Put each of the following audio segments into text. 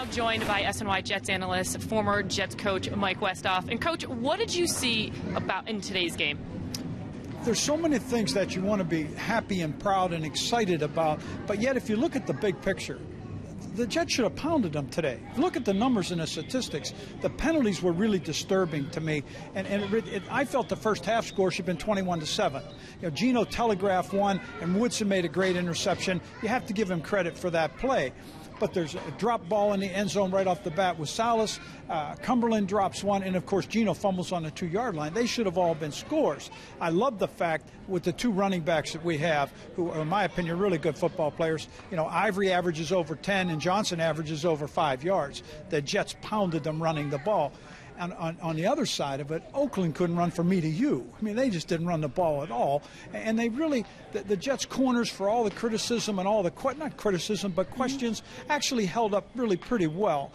now joined by SNY Jets analyst, former Jets coach Mike Westhoff. And Coach, what did you see about in today's game? There's so many things that you want to be happy and proud and excited about, but yet if you look at the big picture, the Jets should have pounded them today. Look at the numbers and the statistics. The penalties were really disturbing to me, and I felt the first half score should have been 21-7. Geno telegraphed one, and Woodson made a great interception. You have to give him credit for that play. But there's a drop ball in the end zone right off the bat with Salas. Cumberland drops one, and of course Geno fumbles on the 2-yard line. They should have all been scores. I love the fact with the two running backs that we have, who are, in my opinion, really good football players. Ivory averages over 10 and Johnson averages over 5 yards. The Jets pounded them running the ball. On the other side of it, Oakland couldn't run from me to you. I mean, they just didn't run the ball at all. And they really, the Jets' corners, for all the criticism and all the, not criticism, but questions, actually held up really pretty well.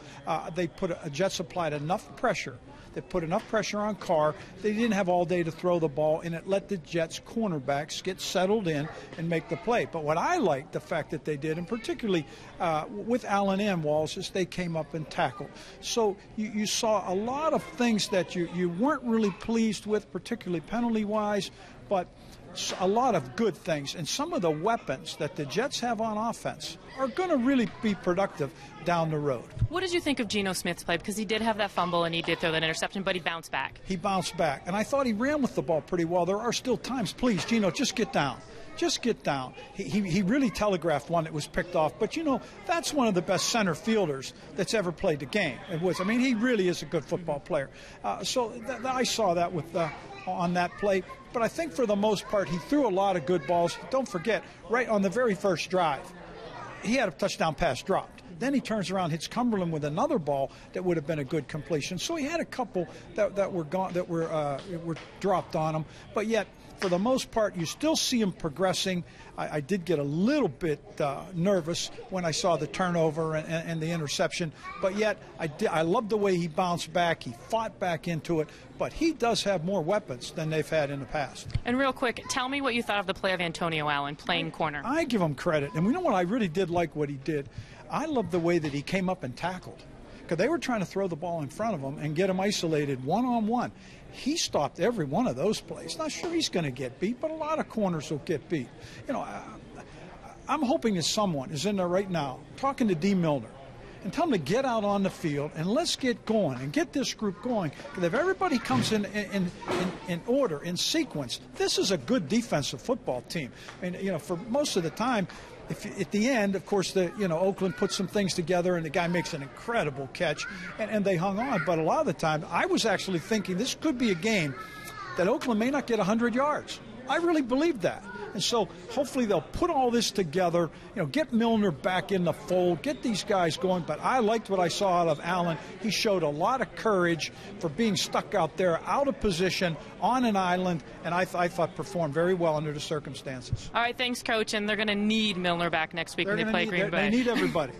Jets applied enough pressure. They put enough pressure on Carr. They didn't have all day to throw the ball, and it let the Jets' cornerbacks get settled in and make the play. But what I liked, the fact that they did, and particularly with Allen and Walls, is they came up and tackled. So you saw a lot of things that you weren't really pleased with, particularly penalty-wise, but a lot of good things. And some of the weapons that the Jets have on offense are going to really be productive down the road. What did you think of Geno Smith's play? Because he did have that fumble and he did throw that interception, but he bounced back. He bounced back. And I thought he ran with the ball pretty well. There are still times, please, Geno, just get down. Just get down. He really telegraphed one that was picked off. But, that's one of the best center fielders that's ever played the game. He really is a good football player. So I saw that on that play. But I think for the most part, he threw a lot of good balls. Don't forget, right on the very first drive, he had a touchdown pass dropped. Then he turns around, hits Cumberland with another ball that would have been a good completion. So he had a couple that were dropped on him. But yet, for the most part, you still see him progressing. I did get a little bit nervous when I saw the turnover and the interception. But yet, I love the way he bounced back. He fought back into it. But he does have more weapons than they've had in the past. And real quick, tell me what you thought of the play of Antonio Allen playing corner. I give him credit. And you know what? I really did like what he did. I love the way that he came up and tackled, because they were trying to throw the ball in front of him and get him isolated one-on-one. He stopped every one of those plays. Not sure he's going to get beat, but a lot of corners will get beat. I'm hoping that someone is in there right now talking to D. Milner and tell him to get out on the field and let's get going and get this group going. Because if everybody comes in order, in sequence, this is a good defensive football team. For most of the time, at the end, of course, Oakland puts some things together and the guy makes an incredible catch and they hung on. But a lot of the time, I was actually thinking this could be a game that Oakland may not get 100 yards. I really believe that. And so hopefully they'll put all this together, get Milner back in the fold, get these guys going. But I liked what I saw out of Allen. He showed a lot of courage for being stuck out there, out of position, on an island, and I thought performed very well under the circumstances. All right, thanks, Coach. And they're going to need Milner back next week when they play Green Bay. They need everybody.